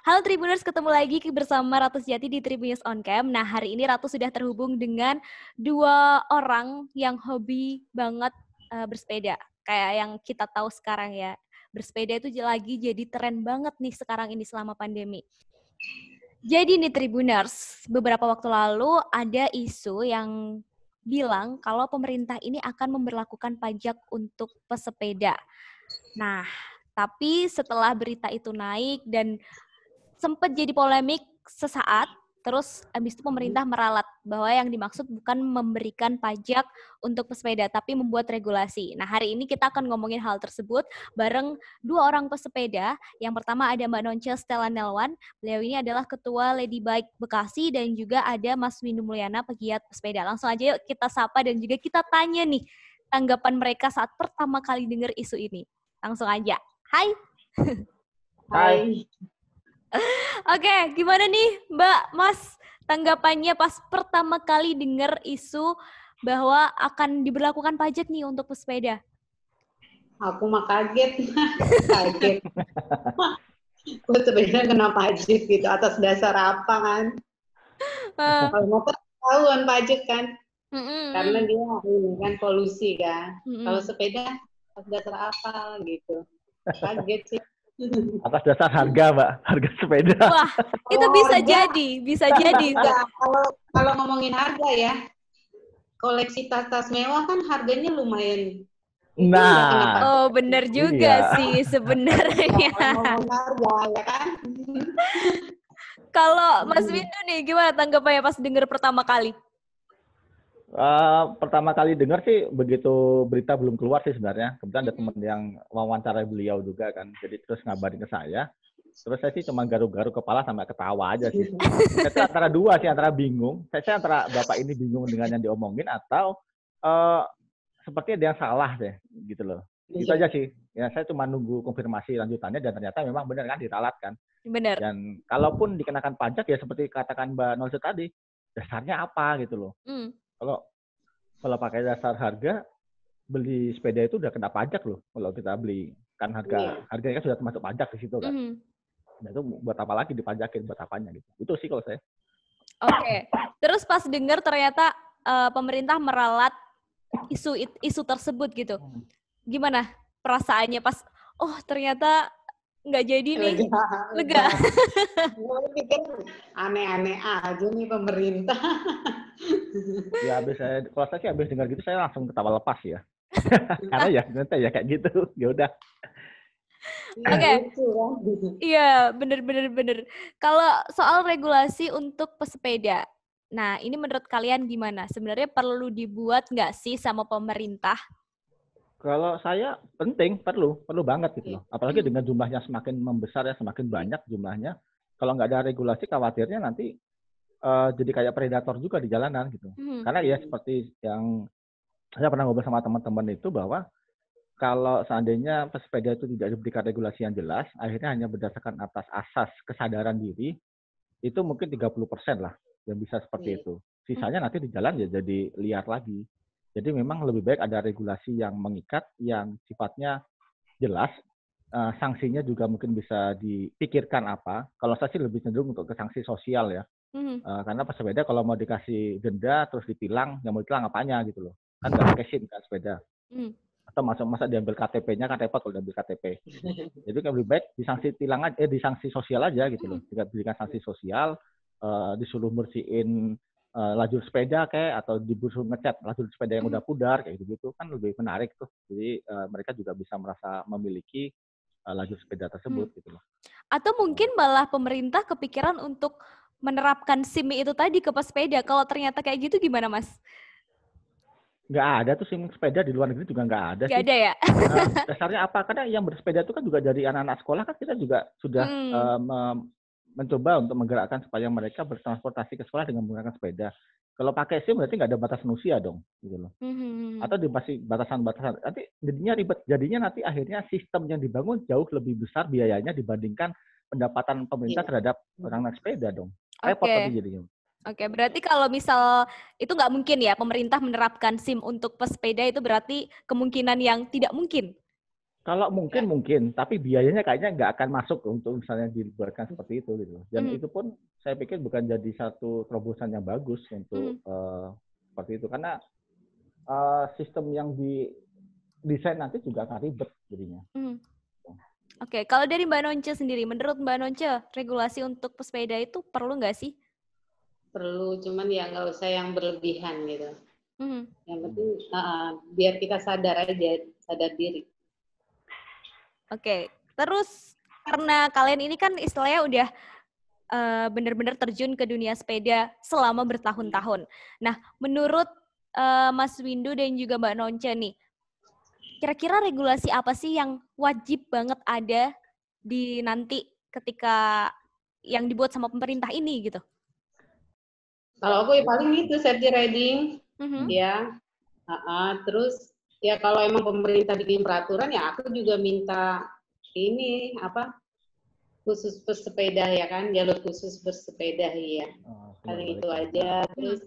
Halo Tribuners, ketemu lagi bersama Ratu Sejati di Tribunnews On Cam. Nah, hari ini Ratu sudah terhubung dengan dua orang yang hobi banget bersepeda. Kayak yang kita tahu sekarang ya. Bersepeda itu lagi jadi tren banget nih sekarang ini selama pandemi. Jadi nih Tribuners, beberapa waktu lalu ada isu yang bilang kalau pemerintah ini akan memberlakukan pajak untuk pesepeda. Nah, tapi setelah berita itu naik dan sempat jadi polemik sesaat, terus abis itu pemerintah meralat bahwa yang dimaksud bukan memberikan pajak untuk pesepeda, tapi membuat regulasi. Nah, hari ini kita akan ngomongin hal tersebut bareng dua orang pesepeda. Yang pertama ada Mbak Nonce Stella Nelwan, beliau ini adalah Ketua Lady Bike Bekasi, dan juga ada Mas Windu Mulyana, pegiat pesepeda. Langsung aja yuk kita sapa dan juga kita tanya nih tanggapan mereka saat pertama kali dengar isu ini. Langsung aja. Hai. Hai. Oke, gimana nih Mbak, Mas, tanggapannya pas pertama kali dengar isu bahwa akan diberlakukan pajak nih untuk pesepeda? Aku mah kaget. Kaget. Kok sepeda kena pajak gitu, atas dasar apa kan? Kalau motor tahuan pajak kan? Karena dia ini kan polusi kan. Kalau sepeda atas dasar apa gitu. Kaget sih. Atas dasar harga, Mbak, harga sepeda. Wah, itu bisa jadi. Ya, kalau ngomongin harga ya, koleksi tas-tas mewah kan harganya lumayan. Nah, benar juga sih sebenarnya. Ngomongin harga ya kan. Kalau Mas Windu nih, gimana tanggapannya pas dengar pertama kali? Pertama kali dengar sih begitu berita belum keluar sih sebenarnya. Kebetulan ada teman yang wawancara beliau juga kan. Jadi terus ngabarin ke saya. Terus saya sih cuma garuk-garuk kepala sampai ketawa aja sih. Saya antara dua sih, antara bingung. Saya antara bapak ini bingung dengan yang diomongin atau seperti ada yang salah deh gitu loh. Itu aja sih. Ya saya cuma nunggu konfirmasi lanjutannya dan ternyata memang benar kan diralat kan. Benar. Dan kalaupun dikenakan pajak ya seperti katakan Mbak Nolce tadi, dasarnya apa gitu loh. Kalau pakai dasar harga, beli sepeda itu udah kena pajak loh. Kalau kita beli kan harganya kan sudah termasuk pajak di situ kan. Nah itu buat apa lagi dipajakin, buat apanya gitu. Itu sih kalau saya. Oke. Terus pas dengar ternyata pemerintah meralat isu tersebut gitu. Gimana perasaannya pas ternyata nggak jadi nih? Lega. Aneh-aneh aja nih pemerintah. Ya kalau saya sih habis dengar gitu saya langsung ketawa lepas ya. Karena ya nanti ya kayak gitu. Ya udah. Oke. Iya, bener. Kalau soal regulasi untuk pesepeda, nah ini menurut kalian gimana? Sebenarnya perlu dibuat nggak sih sama pemerintah? Kalau saya perlu banget gitu loh. Apalagi dengan jumlahnya semakin membesar ya, semakin banyak jumlahnya. Kalau nggak ada regulasi, khawatirnya nanti jadi kayak predator juga di jalanan gitu. Karena ya seperti yang saya pernah ngobrol sama teman-teman itu bahwa kalau seandainya pesepeda itu tidak diberikan regulasi yang jelas, akhirnya hanya berdasarkan atas asas kesadaran diri, itu mungkin 30% lah yang bisa seperti itu. Sisanya nanti di jalan ya jadi liar lagi. Jadi memang lebih baik ada regulasi yang mengikat, yang sifatnya jelas, sanksinya juga mungkin bisa dipikirkan apa. Kalau saya sih lebih cenderung untuk ke sanksi sosial ya. Karena pesepeda kalau mau dikasih denda terus ditilang, yang mau ditilang apanya gitu loh. Kan nggak pakai SIM kan sepeda. Atau masa diambil KTP-nya kan repot kalau diambil KTP. Jadi kan lebih baik disanksi disanksi sosial aja gitu loh. Diberikan sanksi sosial, disuruh bersihin lajur sepeda kayak atau disuruh ngecat lajur sepeda yang udah pudar kayak gitu kan lebih menarik tuh. Jadi mereka juga bisa merasa memiliki lajur sepeda tersebut gitu loh. Atau mungkin malah pemerintah kepikiran untuk menerapkan SIM itu tadi ke pesepeda. Kalau ternyata kayak gitu gimana, Mas? Nggak ada tuh SIM sepeda di luar negeri juga nggak ada sih. Nggak ada ya? Dasarnya apa? Karena yang bersepeda itu kan juga dari anak-anak sekolah kan kita juga sudah mencoba untuk menggerakkan supaya mereka bertransportasi ke sekolah dengan menggunakan sepeda. Kalau pakai SIM berarti nggak ada batasan usia dong, gitu loh. Atau dibasi batasan-batasan. Nanti jadinya ribet. Jadinya nanti akhirnya sistem yang dibangun jauh lebih besar biayanya dibandingkan pendapatan pemerintah terhadap orang naik sepeda dong. Repot nanti jadinya. Oke, berarti kalau misal itu nggak mungkin ya pemerintah menerapkan SIM untuk pesepeda itu berarti kemungkinan yang tidak mungkin. Kalau mungkin, tapi biayanya kayaknya nggak akan masuk untuk misalnya dibuatkan seperti itu gitu. Dan itu pun saya pikir bukan jadi satu terobosan yang bagus untuk seperti itu, karena sistem yang didesain nanti juga akan ribet jadinya. Oke, kalau dari Mbak Nonce sendiri, menurut Mbak Nonce, regulasi untuk pesepeda itu perlu nggak sih? Perlu, cuman ya nggak usah yang berlebihan gitu. Yang penting biar kita sadar aja, sadar diri. Oke, terus karena kalian ini kan istilahnya udah benar-benar terjun ke dunia sepeda selama bertahun-tahun. Nah, menurut Mas Windu dan juga Mbak Nonce nih, kira-kira regulasi apa sih yang wajib banget ada di nanti ketika yang dibuat sama pemerintah ini gitu? Kalau aku ya paling itu safety riding, ya. Terus ya kalau emang pemerintah bikin peraturan ya aku juga minta ini khusus bersepeda ya kan, jalur khusus bersepeda ya. Paling itu aja. Terus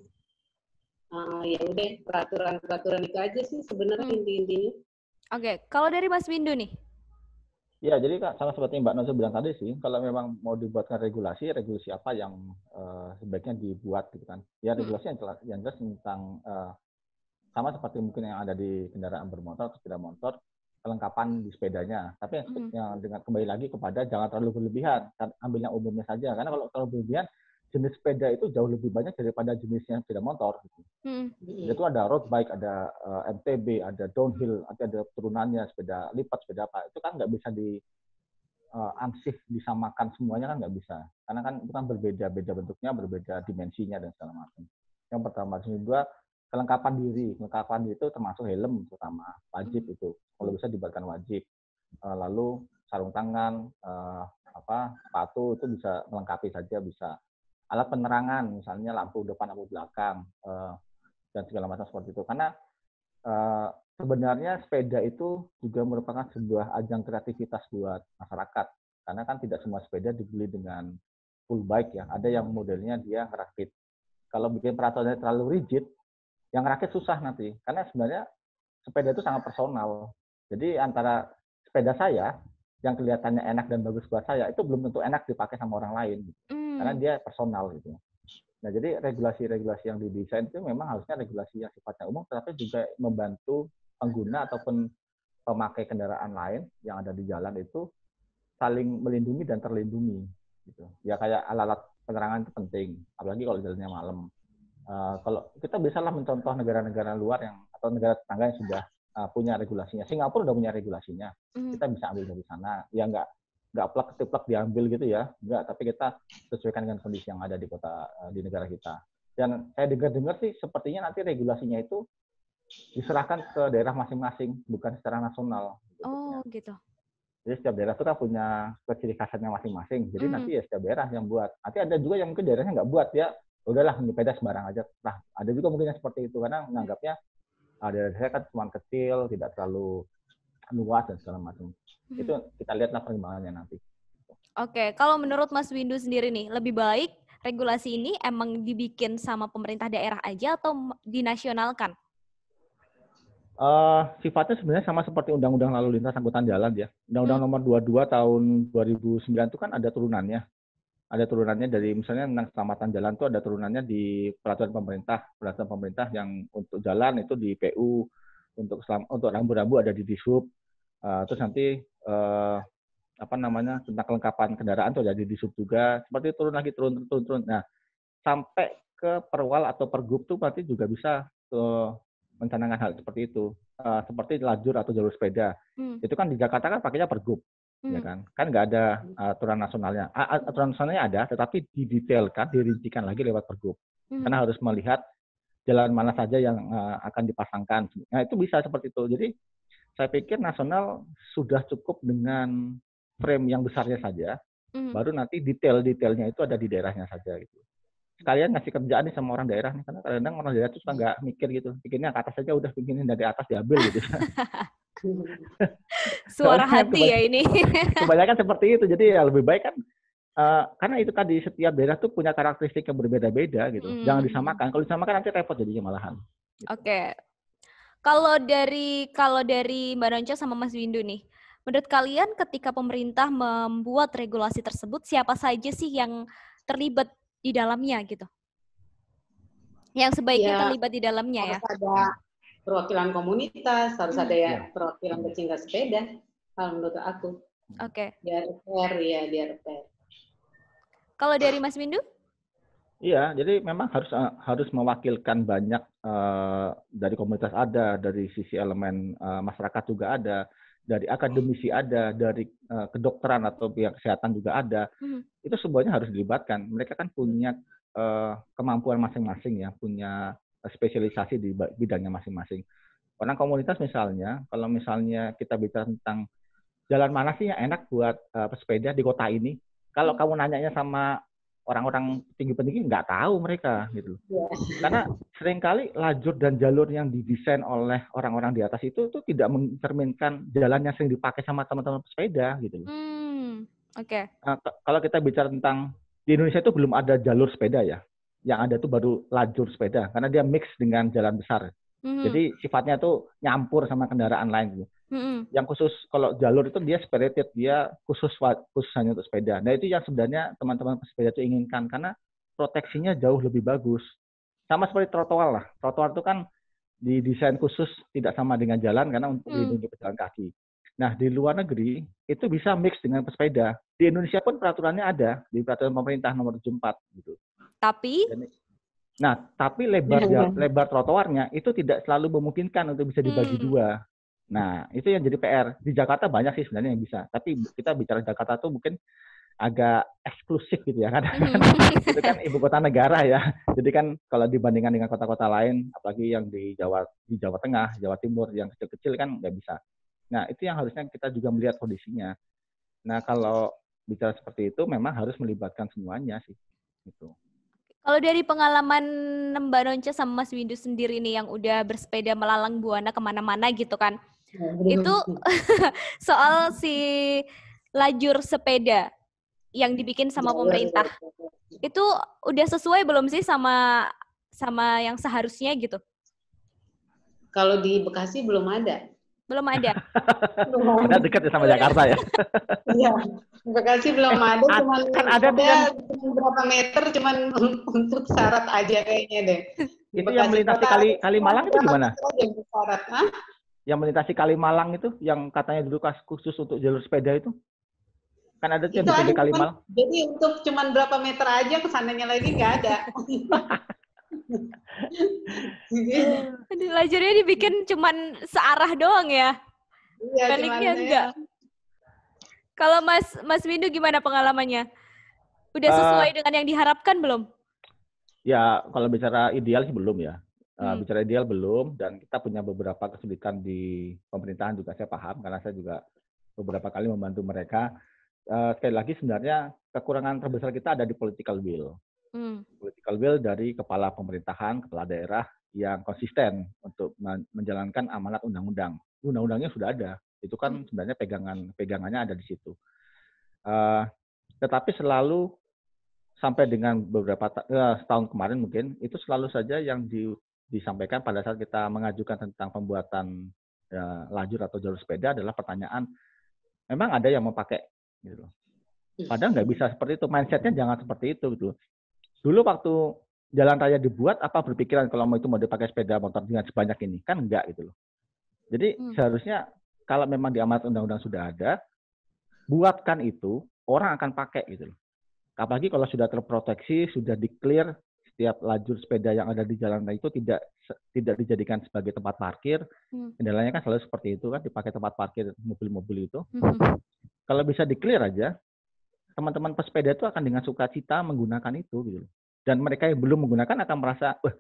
ya udah peraturan itu aja sih sebenarnya inti-intinya. Oke, kalau dari Mas Windu nih? Ya, jadi Kak, sama seperti Mbak Nonce bilang tadi sih, kalau memang mau dibuatkan regulasi apa yang sebaiknya dibuat gitu kan. Ya regulasi yang jelas tentang sama seperti mungkin yang ada di kendaraan bermotor atau sepeda motor, kelengkapan di sepedanya. Tapi yang dengan kembali lagi kepada jangan terlalu berlebihan, ambil yang umumnya saja. Karena kalau terlalu berlebihan, jenis sepeda itu jauh lebih banyak daripada jenisnya sepeda motor. Gitu. Itu ada road bike, ada MTB, ada downhill, ada turunannya, sepeda lipat, sepeda apa. Itu kan nggak bisa ansih disamakan semuanya, kan nggak bisa. Karena kan itu kan berbeda-beda bentuknya, berbeda dimensinya dan segala macam. Yang pertama. Yang kedua, kelengkapan diri itu termasuk helm terutama, wajib itu. Kalau bisa dibuatkan wajib. Lalu sarung tangan, sepatu itu bisa melengkapi saja, bisa. Alat penerangan, misalnya lampu depan, lampu belakang, dan segala macam seperti itu. Karena sebenarnya sepeda itu juga merupakan sebuah ajang kreativitas buat masyarakat. Karena kan tidak semua sepeda dibeli dengan full bike ya. Ada yang modelnya dia ngerakit. Kalau bikin peraturannya terlalu rigid, yang rakit susah nanti. Karena sebenarnya sepeda itu sangat personal. Jadi antara sepeda saya yang kelihatannya enak dan bagus buat saya, itu belum tentu enak dipakai sama orang lain. Karena dia personal gitu. Nah, jadi regulasi-regulasi yang didesain itu memang harusnya regulasi yang sifatnya umum, tetapi juga membantu pengguna ataupun pemakai kendaraan lain yang ada di jalan itu saling melindungi dan terlindungi. Gitu. Ya kayak alat-alat penerangan itu penting, apalagi kalau jalannya malam. Kalau kita bisalah mencontoh negara-negara luar atau negara tetangga yang sudah punya regulasinya. Singapura udah punya regulasinya. Kita bisa ambil dari sana. Ya nggak plek-plek diambil gitu ya. Enggak, tapi kita sesuaikan dengan kondisi yang ada di negara kita. Dan saya dengar sih sepertinya nanti regulasinya itu diserahkan ke daerah masing-masing, bukan secara nasional. Oh, gitu. Jadi setiap daerah itu kan punya ciri khasnya masing-masing. Jadi nanti ya setiap daerah yang buat. Nanti ada juga yang mungkin daerahnya nggak buat ya. Udahlah sepeda sembarang aja. Nah, ada juga mungkin yang seperti itu karena menganggapnya daerah saya kan cuma kecil, tidak terlalu luas dan segala macam. Itu kita lihatlah perkembangannya nanti. Oke, kalau menurut Mas Windu sendiri nih, lebih baik regulasi ini emang dibikin sama pemerintah daerah aja atau dinasionalkan? Sifatnya sebenarnya sama seperti Undang-Undang Lalu Lintas Angkutan Jalan ya. Undang-Undang nomor 22 tahun 2009 itu kan ada turunannya. Ada turunannya dari misalnya tentang keselamatan jalan itu ada turunannya di peraturan pemerintah yang untuk jalan itu di PU, untuk rambu-rambu ada di Dishub, terus nanti tentang kelengkapan kendaraan itu ada di Dishub juga, seperti turun lagi turun. Nah, sampai ke Perwal atau Pergub tuh berarti juga bisa mencanangkan hal seperti itu, seperti lajur atau jalur sepeda. Itu kan di Jakarta kan pakainya Pergub. Ya kan nggak ada aturan nasionalnya. Aturan nasionalnya ada, tetapi didetailkan, dirincikan lagi lewat Pergub. Karena harus melihat jalan mana saja yang akan dipasangkan. Nah itu bisa seperti itu. Jadi saya pikir nasional sudah cukup dengan frame yang besarnya saja. Baru nanti detail-detailnya itu ada di daerahnya saja gitu. Sekalian ngasih kerjaan nih sama orang daerah nih, karena kadang-kadang orang daerah itu suka nggak mikir gitu, pikirnya ke atas saja udah, pikirnya dari atas diambil gitu. Suara hati ya ini. Kebanyakan seperti itu, jadi ya lebih baik kan, karena itu tadi setiap daerah tuh punya karakteristik yang berbeda-beda gitu. Jangan disamakan, kalau disamakan nanti repot jadinya malahan. Gitu. Oke. Kalau dari Mbak Nonce sama Mas Windu nih, Menurut kalian ketika pemerintah membuat regulasi tersebut, siapa saja sih yang terlibat di dalamnya gitu? Yang sebaiknya Ya, terlibat di dalamnya ya? harus ada perwakilan komunitas, harus ada ya perwakilan pecinta sepeda, kalau menurut aku. Oke. Di RPR ya, di RPR. Kalau dari Mas Windu? Iya, jadi memang harus mewakilkan banyak dari komunitas ada, dari sisi elemen masyarakat juga ada, dari akademisi ada, dari kedokteran atau pihak kesehatan juga ada. Itu semuanya harus dilibatkan. Mereka kan punya kemampuan masing-masing ya, punya spesialisasi di bidangnya masing-masing. Orang komunitas misalnya, kalau misalnya kita bicara tentang jalan mana sih yang enak buat pesepeda di kota ini, kalau kamu nanyanya sama orang-orang tinggi-tinggi nggak tahu mereka gitu. Karena seringkali lajur dan jalur yang didesain oleh orang-orang di atas itu tidak mencerminkan jalan yang sering dipakai sama teman-teman pesepeda gitu. Oke. Nah, kalau kita bicara tentang di Indonesia itu belum ada jalur sepeda ya. Yang ada itu baru lajur sepeda karena dia mix dengan jalan besar. Jadi sifatnya tuh nyampur sama kendaraan lain gitu. Yang khusus kalau jalur itu dia separated, dia khusus hanya untuk sepeda. Nah itu yang sebenarnya teman-teman pesepeda itu inginkan karena proteksinya jauh lebih bagus. Sama seperti trotoar lah. Trotoar itu kan didesain khusus tidak sama dengan jalan karena untuk melindungi pejalan kaki. Nah di luar negeri itu bisa mix dengan pesepeda. Di Indonesia pun peraturannya ada di peraturan pemerintah nomor 74 gitu. Tapi lebar trotoarnya itu tidak selalu memungkinkan untuk bisa dibagi dua. Nah, itu yang jadi PR. Di Jakarta banyak sih sebenarnya yang bisa. Tapi kita bicara Jakarta tuh mungkin agak eksklusif gitu ya. Karena itu kan ibu kota negara ya. Jadi kan kalau dibandingkan dengan kota-kota lain, apalagi yang di Jawa Tengah, Jawa Timur, yang kecil-kecil kan nggak bisa. Nah, itu yang harusnya kita juga melihat kondisinya. Nah, kalau bicara seperti itu memang harus melibatkan semuanya sih. Gitu. Kalau dari pengalaman Mbak Nonce sama Mas Windu sendiri nih yang udah bersepeda melalang buana kemana-mana gitu kan. Itu soal si lajur sepeda yang dibikin sama pemerintah. Itu udah sesuai belum sih sama yang seharusnya gitu? Kalau di Bekasi belum ada. Belum ada. Ada dekat ya sama Jakarta ya. Iya, Bekasi belum ada, cuman kan ada berapa meter, cuman untuk syarat aja kayaknya deh. Itu yang melintasi Kalimalang itu gimana? Yang melintasi Kalimalang itu, yang katanya dulu khusus untuk jalur sepeda itu? Kan ada yang di Kalimalang. Jadi untuk cuman berapa meter aja, kesananya lagi nggak ada. Lajurnya dibikin cuman searah doang ya? Iya, baliknya enggak. Kalau Mas Windu gimana pengalamannya? Udah sesuai dengan yang diharapkan belum? Ya, kalau bicara ideal sih belum ya. Bicara ideal belum, dan kita punya beberapa kesulitan di pemerintahan juga saya paham, karena saya juga beberapa kali membantu mereka. Sekali lagi sebenarnya kekurangan terbesar kita ada di political will. Political will dari kepala pemerintahan, kepala daerah yang konsisten untuk menjalankan amanat undang-undang. Undang-undangnya sudah ada, itu kan sebenarnya pegangannya ada di situ. Tetapi selalu sampai dengan beberapa tahun kemarin mungkin itu selalu saja yang disampaikan pada saat kita mengajukan tentang pembuatan lajur atau jalur sepeda adalah pertanyaan, memang ada yang mau pakai gitu. Padahal nggak bisa seperti itu, mindsetnya jangan seperti itu gitu. Dulu waktu jalan raya dibuat, apa berpikiran kalau itu mau dipakai sepeda motor dengan sebanyak ini? Kan enggak gitu loh. Jadi seharusnya kalau memang di amanat undang-undang sudah ada, buatkan itu, orang akan pakai gitu loh. Apalagi kalau sudah terproteksi, sudah di-clear, setiap lajur sepeda yang ada di jalan raya itu tidak dijadikan sebagai tempat parkir. Kendalanya kan selalu seperti itu kan, dipakai tempat parkir mobil-mobil itu. Kalau bisa di-clear aja, teman-teman pesepeda itu akan dengan sukacita menggunakan itu gitu. Dan mereka yang belum menggunakan akan merasa, wah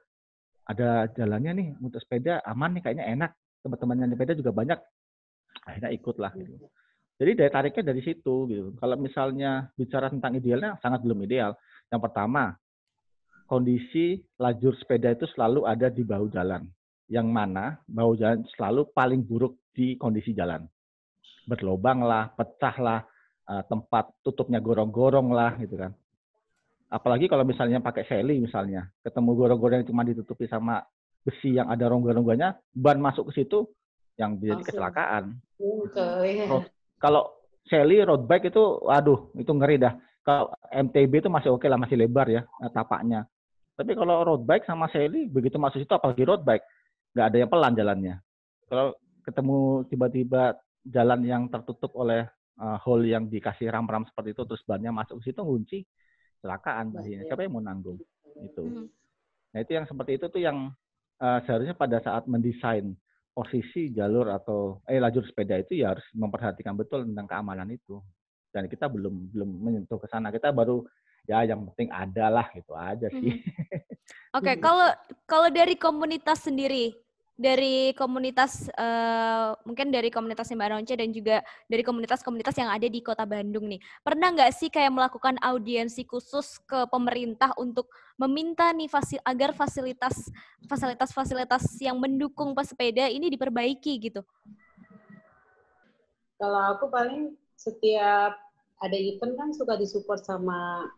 ada jalannya nih untuk sepeda, aman nih, kayaknya enak. Teman-teman yang sepeda juga banyak, akhirnya ikutlah gitu. Jadi daya tariknya dari situ gitu. Kalau misalnya bicara tentang idealnya, sangat belum ideal. Yang pertama, kondisi lajur sepeda itu selalu ada di bahu jalan. Yang mana bahu jalan selalu paling buruk di kondisi jalan. Berlobang lah, pecah lah, tempat tutupnya gorong-gorong lah gitu kan. Apalagi kalau misalnya pakai seli misalnya, ketemu gorong-gorong yang cuma ditutupi sama besi yang ada rongga-rongganya, ban masuk ke situ yang jadi kecelakaan. Kalau Sally road bike itu, waduh, itu ngeri dah. Kalau MTB itu masih oke lah, masih lebar ya tapaknya. Tapi kalau road bike sama Sally, begitu masuk situ, apalagi road bike, nggak ada yang pelan jalannya. Kalau ketemu tiba-tiba jalan yang tertutup oleh hole yang dikasih ram-ram seperti itu, terus bannya masuk ke situ, ngunci, kecelakaan. Siapa yang mau nanggung? Itu. Nah, itu yang seperti itu tuh yang seharusnya pada saat mendesain posisi jalur atau lajur sepeda itu ya harus memperhatikan betul tentang keamanan itu. Dan kita belum menyentuh ke sana. Kita baru ya yang penting ada lah gitu aja sih. Oke, kalau dari komunitas sendiri, dari komunitas mungkin dari komunitas Mbak Nonce dan juga dari komunitas-komunitas yang ada di Kota Bandung nih, pernah nggak sih kayak melakukan audiensi khusus ke pemerintah untuk meminta nih agar fasilitas yang mendukung pesepeda ini diperbaiki gitu? Kalau aku paling setiap ada event kan suka disupport sama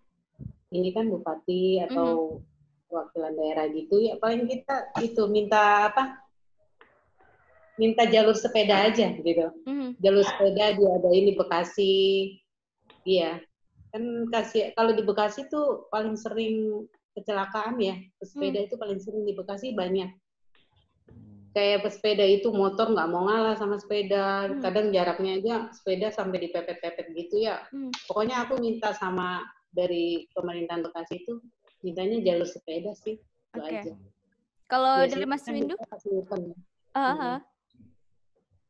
ini kan bupati atau wakilan daerah gitu ya, paling kita itu minta jalur sepeda aja gitu. Jalur sepeda diadain di Bekasi. Iya. Kan kalau di Bekasi tuh paling sering kecelakaan ya. Pesepeda itu paling sering di Bekasi banyak. Kayak pesepeda itu motor nggak mau ngalah sama sepeda. Kadang jaraknya aja sepeda sampai dipepet-pepet gitu ya. Pokoknya aku minta sama dari pemerintahan Bekasi itu mintanya jalur sepeda sih. Itu aja. Kalau dari Mas Windu?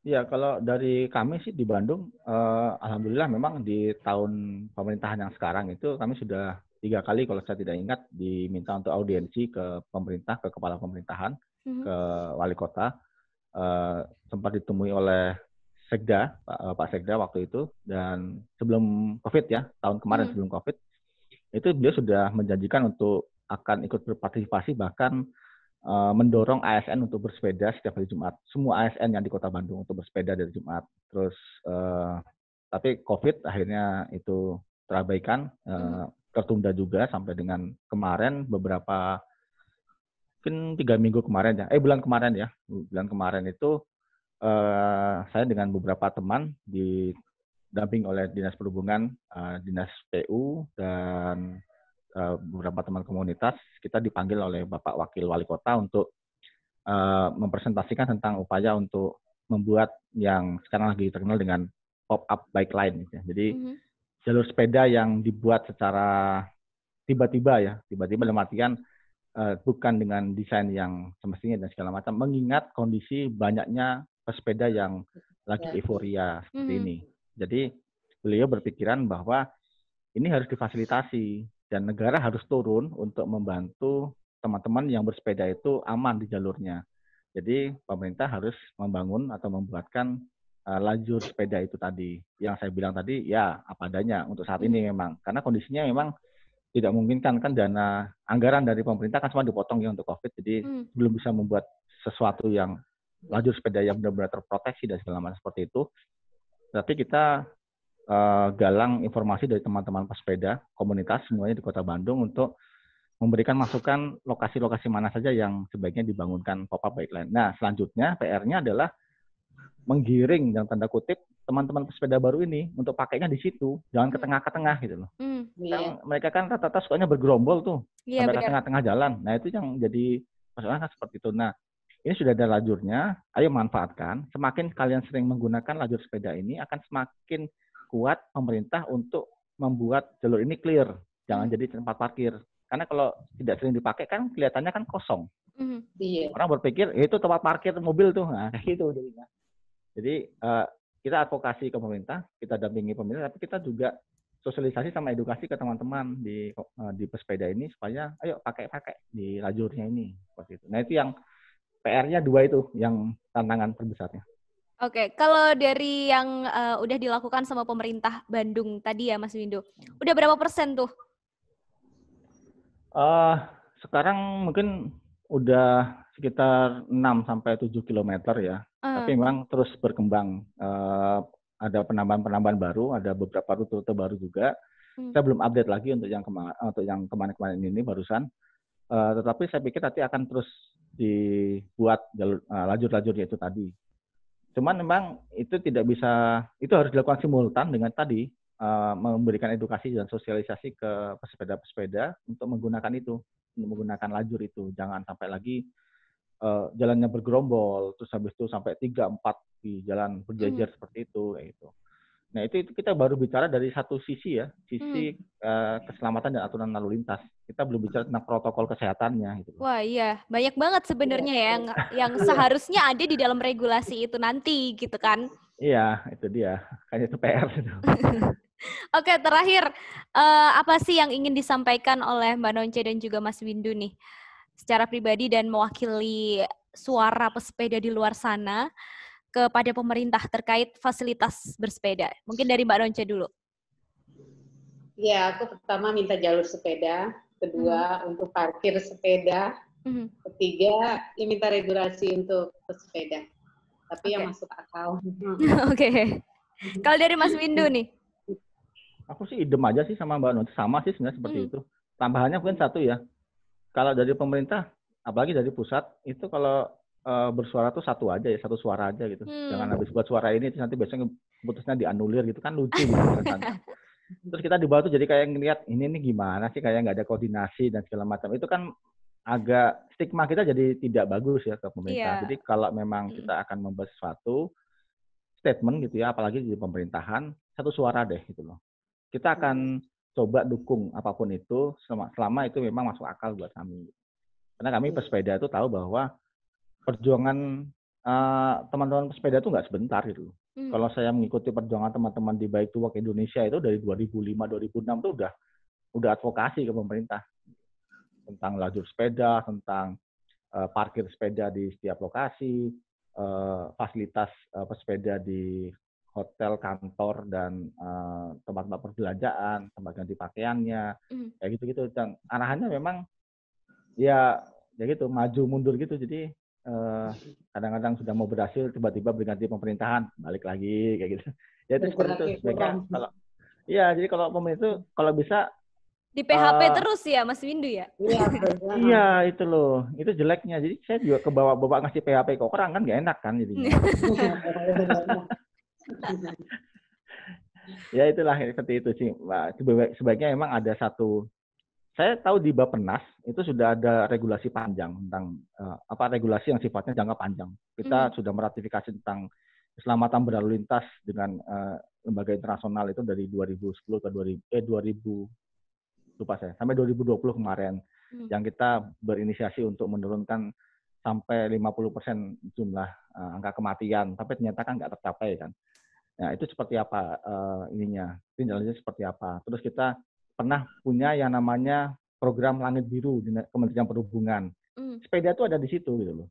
Ya, kalau dari kami sih di Bandung, alhamdulillah memang di tahun pemerintahan yang sekarang itu kami sudah 3 kali kalau saya tidak ingat diminta untuk audiensi ke pemerintah, ke kepala pemerintahan, ke wali kota, sempat ditemui oleh Sekda, Pak Sekda waktu itu, dan sebelum COVID ya, tahun kemarin sebelum COVID, itu beliau sudah menjanjikan untuk akan ikut berpartisipasi, bahkan mendorong ASN untuk bersepeda setiap hari Jumat. Semua ASN yang di Kota Bandung untuk bersepeda dari Jumat. Terus, tapi COVID akhirnya itu terabaikan, tertunda juga sampai dengan kemarin beberapa, mungkin 3 minggu kemarin ya, bulan kemarin itu saya dengan beberapa teman didamping oleh Dinas Perhubungan, Dinas PU, dan beberapa teman komunitas, kita dipanggil oleh Bapak Wakil Wali Kota untuk mempresentasikan tentang upaya untuk membuat yang sekarang lagi terkenal dengan pop-up bike lane. Gitu ya. Jadi jalur sepeda yang dibuat secara tiba-tiba dalam artian bukan dengan desain yang semestinya dan segala macam, mengingat kondisi banyaknya pesepeda yang lagi euforia seperti ini. Jadi beliau berpikiran bahwa ini harus difasilitasi dan negara harus turun untuk membantu teman-teman yang bersepeda itu aman di jalurnya. Jadi pemerintah harus membangun atau membuatkan lajur sepeda itu tadi. Yang saya bilang tadi ya apa adanya untuk saat ini memang. Karena kondisinya memang tidak memungkinkan, kan dana anggaran dari pemerintah kan semua dipotong ya untuk COVID. Jadi belum bisa membuat sesuatu yang lajur sepeda yang benar-benar terproteksi dan segala macam seperti itu. Tapi kita galang informasi dari teman-teman pesepeda, komunitas semuanya di Kota Bandung untuk memberikan masukan lokasi-lokasi mana saja yang sebaiknya dibangunkan pop-up bike lane. Nah, selanjutnya PR-nya adalah menggiring yang tanda kutip teman-teman pesepeda baru ini untuk pakainya di situ, jangan ke tengah-tengah gitu loh. Mereka kan rata-rata sukanya bergerombol tuh sampai ke tengah-tengah jalan. Nah, itu yang jadi masalah kan seperti itu. Nah, ini sudah ada lajurnya, ayo manfaatkan. Semakin kalian sering menggunakan lajur sepeda ini, akan semakin kuat pemerintah untuk membuat jalur ini clear, jangan jadi tempat parkir. Karena kalau tidak sering dipakai kan kelihatannya kan kosong. Orang berpikir itu tempat parkir mobil tuh, nah kayak gitu jadinya. Jadi kita advokasi ke pemerintah, kita dampingi pemerintah, tapi kita juga sosialisasi sama edukasi ke teman-teman di pesepeda ini supaya ayo pakai di lajurnya ini seperti itu. Nah itu yang PR-nya 2 itu yang tantangan terbesarnya. Oke, kalau dari yang udah dilakukan sama pemerintah Bandung tadi ya Mas Windu, udah berapa persen tuh? Sekarang mungkin udah sekitar 6-7 kilometer ya. Tapi memang terus berkembang. Ada penambahan baru, ada beberapa rute baru juga. Saya belum update lagi untuk yang kemarin ini barusan. Tetapi saya pikir nanti akan terus dibuat lajur-lajurnya itu tadi. Cuman memang itu tidak bisa, itu harus dilakukan simultan dengan tadi memberikan edukasi dan sosialisasi ke pesepeda-pesepeda untuk menggunakan itu, untuk menggunakan lajur itu. Jangan sampai lagi jalannya bergerombol, terus habis itu sampai 3-4 di jalan berjejer seperti itu, kayak gitu. Nah itu kita baru bicara dari satu sisi ya, sisi keselamatan dan aturan lalu lintas. Kita belum bicara tentang protokol kesehatannya gitu. Wah iya, banyak banget sebenarnya ya yang seharusnya ada di dalam regulasi itu nanti gitu kan. Iya, itu dia. Kayaknya itu PR itu. Oke, terakhir apa sih yang ingin disampaikan oleh Mbak Nonce dan juga Mas Windu nih secara pribadi dan mewakili suara pesepeda di luar sana kepada pemerintah terkait fasilitas bersepeda? Mungkin dari Mbak Nonce dulu. Ya, aku pertama minta jalur sepeda, kedua untuk parkir sepeda, ketiga ya minta regulasi untuk pesepeda. Tapi yang masuk akal. Oke. Kalau dari Mas Windu nih? Aku sih idem aja sih sama Mbak Nonce, sama sih sebenarnya seperti itu. Tambahannya mungkin satu ya, kalau dari pemerintah, apalagi dari pusat, itu kalau bersuara tuh satu aja ya, satu suara aja gitu. Jangan habis buat suara ini, terus nanti biasanya putusnya dianulir gitu, kan lucu gitu rasanya. Terus kita di bawah tuh jadi kayak ngeliat, ini gimana sih, kayak nggak ada koordinasi dan segala macam. Itu kan agak stigma kita jadi tidak bagus ya ke pemerintah. Jadi kalau memang kita akan membuat sesuatu, statement gitu ya, apalagi di pemerintahan, satu suara deh gitu loh. Kita akan coba dukung apapun itu selama itu memang masuk akal buat kami. Karena kami pesepeda itu tahu bahwa perjuangan teman-teman pesepeda itu nggak sebentar gitu. Kalau saya mengikuti perjuangan teman-teman di Bike to Work Indonesia itu dari 2005-2006 itu udah advokasi ke pemerintah tentang lajur sepeda, tentang parkir sepeda di setiap lokasi, fasilitas pesepeda di hotel, kantor, dan tempat-tempat perbelanjaan, tempat ganti pakaiannya, kayak gitu-gitu. Dan arahannya memang ya gitu, maju mundur gitu. Jadi kadang-kadang sudah mau berhasil, tiba-tiba berganti pemerintahan, balik lagi kayak gitu. Ya itu seperti itu sebaiknya. Kalau jadi kalau pemerintah kalau bisa di PHP terus ya Mas Windu ya? Iya itu loh, itu jeleknya. Jadi saya juga kebawa-bawa ngasih PHP ke orang kan nggak enak kan jadinya. Ya itulah seperti itu sih, Mbak. Sebaiknya memang ada satu. Saya tahu di Bappenas itu sudah ada regulasi panjang tentang regulasi yang sifatnya jangka panjang. Kita sudah meratifikasi tentang keselamatan berlalu lintas dengan lembaga internasional itu dari 2010 ke 2000 lupa saya sampai 2020 kemarin yang kita berinisiasi untuk menurunkan sampai 50% jumlah angka kematian, tapi ternyata kan nggak tercapai kan. Nah itu seperti apa tindakannya seperti apa. Terus kita pernah punya yang namanya program Langit Biru di Kementerian Perhubungan. Sepeda itu ada di situ gitu loh.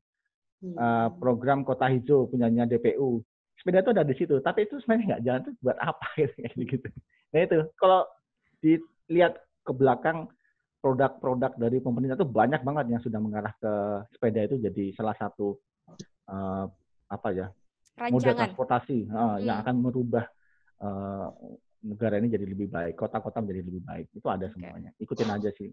Program Kota Hijau punyanya DPU. Sepeda itu ada di situ, tapi itu sebenarnya nggak jalan tuh buat apa gitu. Nah itu kalau dilihat ke belakang produk-produk dari pemerintah itu banyak banget yang sudah mengarah ke sepeda itu jadi salah satu moda transportasi yang akan merubah negara ini jadi lebih baik, kota-kota menjadi lebih baik. Itu ada semuanya. Ikutin aja sih.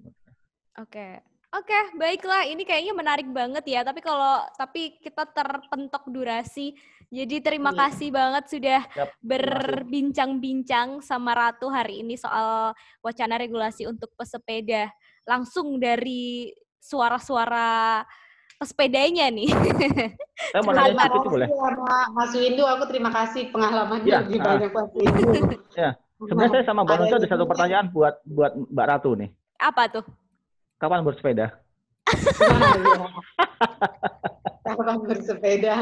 Oke, baiklah. Ini kayaknya menarik banget ya. Tapi kita terpentok durasi. Jadi terima kasih banget sudah berbincang-bincang sama Ratu hari ini soal wacana regulasi untuk pesepeda. Langsung dari suara-suara pesepedanya nih. Saya mau nanya sedikit boleh? Mas Windu, aku terima kasih pengalamannya lebih banyak Mas Windu. Ya, sebenarnya saya sama Mbak Nonce ada satu pertanyaan buat Mbak Ratu nih. Apa tuh? Kapan bersepeda? Kapan bersepeda?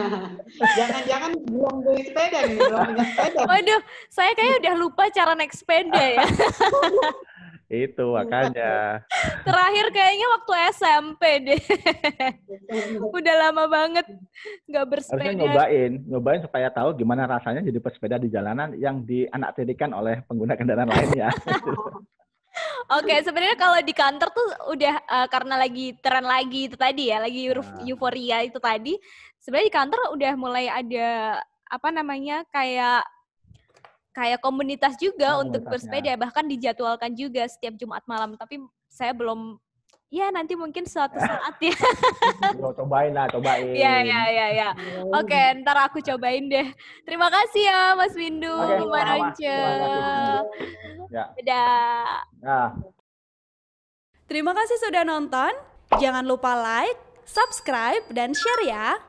Jangan-jangan belum beli sepeda nih, belum punya sepeda. Waduh, saya kayaknya udah lupa cara naik sepeda ya. Itu makanya. Terakhir kayaknya waktu SMP deh. Udah lama banget nggak bersepeda. Harusnya nyobain supaya tahu gimana rasanya jadi pesepeda di jalanan yang dianaktirikan oleh pengguna kendaraan lainnya. Oke, sebenarnya kalau di kantor tuh udah karena lagi tren lagi itu tadi ya, lagi euforia itu tadi. Sebenarnya di kantor udah mulai ada kayak komunitas juga untuk bersepeda, bahkan dijadwalkan juga setiap Jumat malam. Tapi saya belum ya nanti mungkin suatu saat ya. Cobain. Ya. Oke, ntar aku cobain deh. Terima kasih ya Mas Windu, Mbak Once. Ya. Dadah. Nah. Terima kasih sudah nonton. Jangan lupa like, subscribe, dan share ya.